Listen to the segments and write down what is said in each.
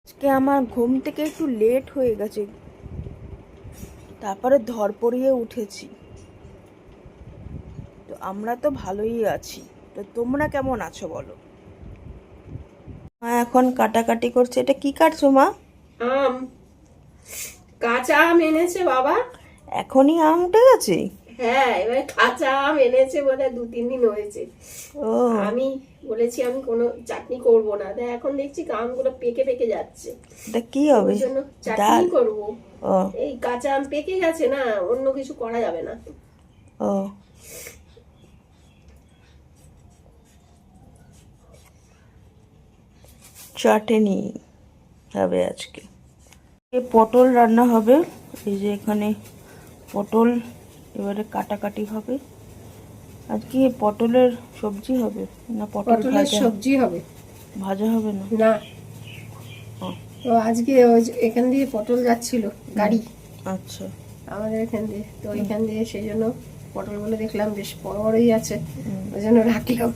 আজকে আমার ঘুম থেকে একটু লেট হয়ে গেছে, তারপরে ধরপড়িয়ে উঠেছি। তো আমরা তো ভালোই আছি, তো তোমরা কেমন আছো বলো। মা এখন কাটাকাটি করছে। এটা কি কাটছো মা? আম। কাঁচা আম এনেছে বাবা। এখনই আম উঠে গেছে? হ্যাঁ, এবার কাঁচা আম এনেছে বোধহয় 2-3 দিন হয়েছে। ও, আমি বলেছি আমি কোনো চাটনি করব না, তা এখন দেখছি আমগুলো পেকে পেকে যাচ্ছে। এটা কি ওর হবে? জন্য চাটনি ডাল? করব। ও। এই কাঁচা আম পেকে গেছে না, অন্য কিছু করা যাবে না। ও, চাটনি হবে আজকে। পটল রান্না হবে। এই যে এখানে পটল এবারে কাটাকাটি হবে। আজকে পটলের সবজি হবে না পটল পটলের ভাজা? সবজি হবে। ভাজা হবে না? না, ও, তো আজকে ওই এখান দিয়ে পটল যাচ্ছিল গাড়ি আচ্ছা। আমাদের এখান দিয়ে, তো এখান দিয়ে সেই জন্য পটলগুলো দেখলাম বেশ বড় বড়ই আছে, ওই জন্য রাখলাম।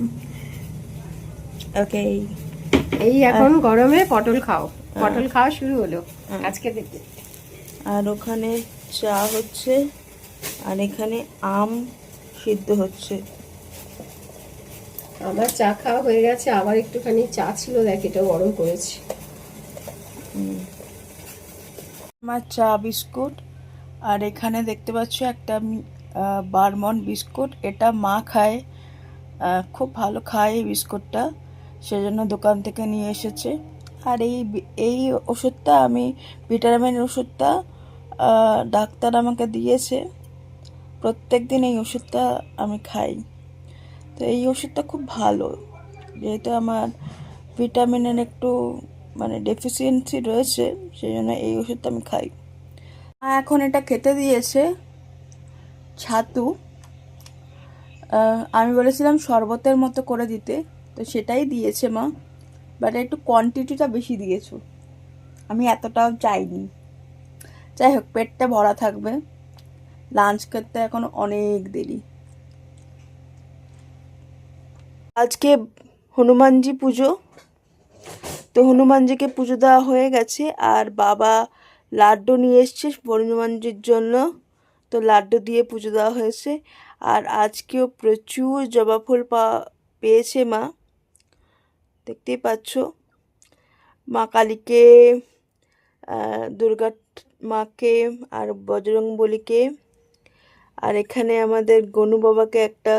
ওকে। এই এখন গরমে পটল খাও, পটল খাওয়া শুরু হলো আজকে থেকে। আর ওখানে চা হচ্ছে, আর এখানে আম সিদ্ধ হচ্ছে। আমার চা খাওয়া হয়ে গেছে, আবার একটুখানি চা ছিল, দেখ এটা গরম করেছি। আমার চা বিস্কুট, আর এখানে দেখতে পাচ্ছ একটা বারমন বিস্কুট। এটা মা খায়, খুব ভালো খায় এই বিস্কুটটা, সেজন্য দোকান থেকে নিয়ে এসেছে। আর এই ওষুধটা আমি, ভিটামিনের ওষুধটা ডাক্তার আমাকে দিয়েছে। প্রত্যেক দিন এই ওষুধটা আমি খাই। তো এই ওষুধটা খুব ভালো, যেহেতু আমার ভিটামিনের একটু মানে ডেফিসিয়েন্সি রয়েছে, সেই জন্য এই ওষুধটা আমি খাই। এখন এটা খেতে দিয়েছে ছাতু। আমি বলেছিলাম শরবতের মতো করে দিতে, তো সেটাই দিয়েছে মা, বাট একটু কোয়ান্টিটিটা বেশি দিয়েছো, আমি এতটাও চাইনি। যাই হোক, পেটটা ভরা থাকবে, লাঞ্চ করতে এখন অনেক দেরি। আজকে হনুমানজি পুজো, তো হনুমানজিকে পুজো দেওয়া হয়ে গেছে। আর বাবা লাড্ডু নিয়ে এসছে হনুমানজির জন্য, তো লাড্ডু দিয়ে পুজো দেওয়া হয়েছে। আর আজকেও প্রচুর জবা ফুল পেয়েছে মা, দেখতেই পাচ্ছ। মা কালীকে, দুর্গা মাকে, আর বজরংবলীকে, আর এখানে আমাদের গনু বাবাকে একটা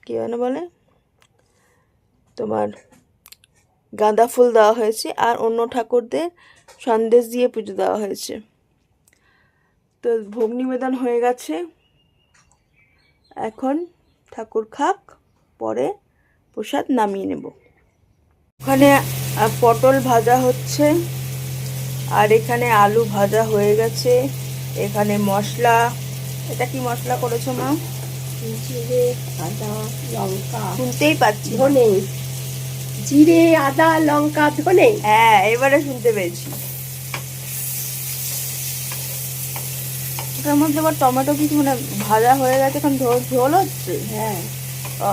কী যেন বলে তোমার গাঁদা ফুল দেওয়া হয়েছে, আর অন্য ঠাকুরদের সন্দেশ দিয়ে পুজো দেওয়া হয়েছে। তো ভোগ নিবেদন হয়ে গেছে, এখন ঠাকুর খাক, পরে প্রসাদ নামিয়ে নেব। ওখানে পটল ভাজা হচ্ছে, আর এখানে আলু ভাজা হয়ে গেছে। এখানে মশলা, এটা কি মশলা করেছো মা? জিরে, আদা, লঙ্কা, শুনতেই পাচ্ছি না। ধনে। জিরে, আদা, লঙ্কা, ধনে। হ্যাঁ, এবারে শুনতে পেয়েছি। ওটার মধ্যে আবার টমেটো কিছু মানে ভাজা হয়ে গেছে, এখন ঝোল হচ্ছে। হ্যাঁ, ও,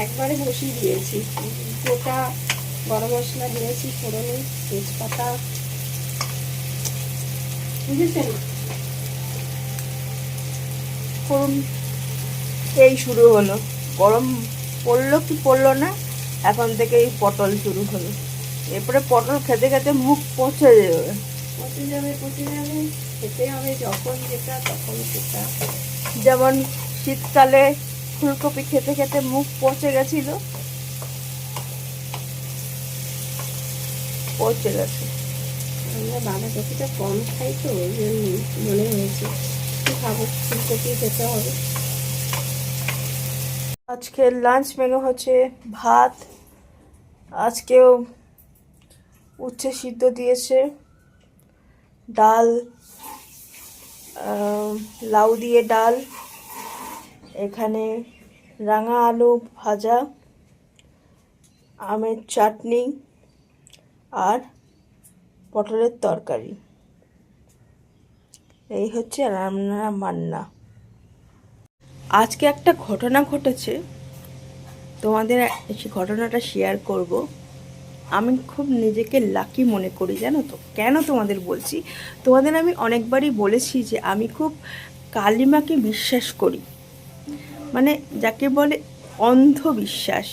একবারে বসিয়ে দিয়েছি। গোটা গরম মশলা দিয়েছি ফোড়নে, তেজপাতা, বুঝেছেন? করুন। এই শুরু হলো, গরম পড়লো কি পড়লো না, এখন থেকে এই পটল শুরু হলো। এরপরে পটল খেতে খেতে মুখ পচে যাবে। পচে যাবে, পচে যাবে, খেতে হবে যখন যেটা তখন সেটা। যেমন শীতকালে ফুলকপি খেতে খেতে মুখ পচে গেছিল, পচে গেছে। আমরা বাঁধাকপিটা কম খাই তো, ওই জন্য মনে হয়েছে কি খাবো, ফুলকপি খেতে হবে। আজকে লাঞ্চ মেনু হচ্ছে ভাত, আজকেও উচ্ছে সিদ্ধ দিয়েছে, ডাল, লাউ দিয়ে ডাল, এখানে রাঙা আলু ভাজা, আমের চাটনি, আর পটলের তরকারি। এই হচ্ছে রান্না বান্না। আজকে একটা ঘটনা ঘটেছে, তোমাদের সেই ঘটনাটা শেয়ার করব। আমি খুব নিজেকে লাকি মনে করি, জানো তো। কেন তোমাদের বলছি, তোমাদের আমি অনেকবারই বলেছি যে আমি খুব কালিমাকে বিশ্বাস করি, মানে যাকে বলে অন্ধবিশ্বাস,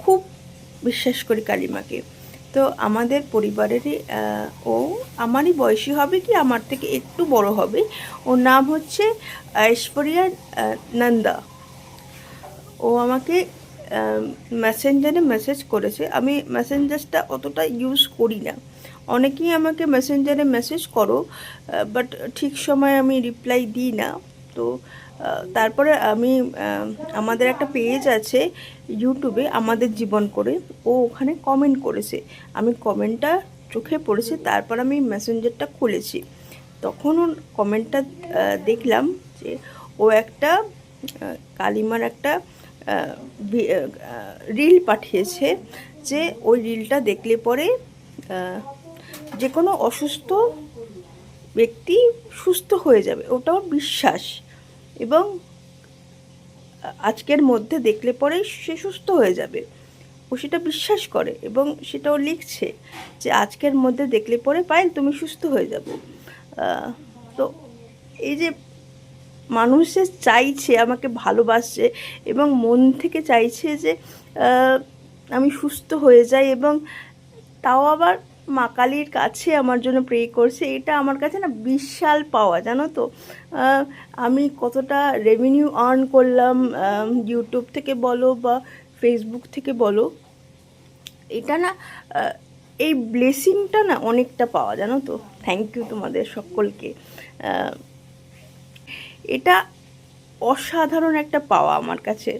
খুব বিশ্বাস করি কালিমাকে। তো আমাদের পরিবারেরই ও আমারই বয়সী হবে, কি আমার থেকে একটু বড় হবে। ওর নাম হচ্ছে ঐশ্বরিয়া নন্দা। ও আমাকে মেসেঞ্জারে মেসেজ করেছে। আমি মেসেঞ্জারটা অতটা ইউজ করি না। অনেকেই আমাকে মেসেঞ্জারে মেসেজ করো, বাট ঠিক সময় আমি রিপ্লাই দিই না। তো তারপরে আমি আমাদের একটা পেজ আছে ইউটিউবে, আমাদের জীবন করে, ও ওখানে কমেন্ট করেছে। আমি কমেন্টটা চোখে পড়েছে, তারপর আমি মেসেঞ্জারটা খুলেছি। তখন ওর কমেন্টটা দেখলাম যে ও একটা কালিমার একটা রিল পাঠিয়েছে, যে ওই রিলটা দেখলে পরে যে কোনো অসুস্থ ব্যক্তি সুস্থ হয়ে যাবে, ওটাও বিশ্বাস। এবং আজকের মধ্যে দেখলে পরে সে সুস্থ হয়ে যাবে, ও সেটা বিশ্বাস করে এবং সেটাও লিখছে যে আজকের মধ্যে দেখলে পরে পায়েল তুমি সুস্থ হয়ে যাবে। তো এই যে মানুষ যে চাইছে, আমাকে ভালোবাসছে এবং মন থেকে চাইছে যে আমি সুস্থ হয়ে যাই, এবং তাও আবার মা কালীর কাছে আমার জন্য প্রে করছে, এটা আমার কাছে না বিশাল পাওয়া, জানো তো। আমি কতটা রেভিনিউ আর্ন করলাম, ইউটিউব থেকে বলো বা ফেসবুক থেকে বলো, এটা না এই ব্লেসিংটা না অনেকটা পাওয়া, জানো তো। থ্যাংক ইউ তোমাদের সকলকে। এটা অসাধারণ একটা পাওয়া আমার কাছে।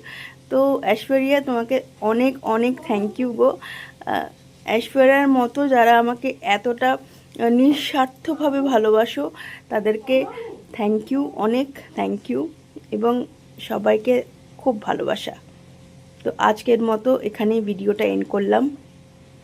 তো ঐশ্বরিয়া, তোমাকে অনেক অনেক থ্যাংক ইউ গো। ঐশ্বরিয়ার মতো যারা আমাকে এতটা নিঃস্বার্থভাবে ভালোবাসো, তাদেরকে থ্যাংক ইউ, অনেক থ্যাংক ইউ, এবং সবাইকে খুব ভালোবাসা। তো আজকের মতো এখানেই ভিডিওটা এন্ড করলাম।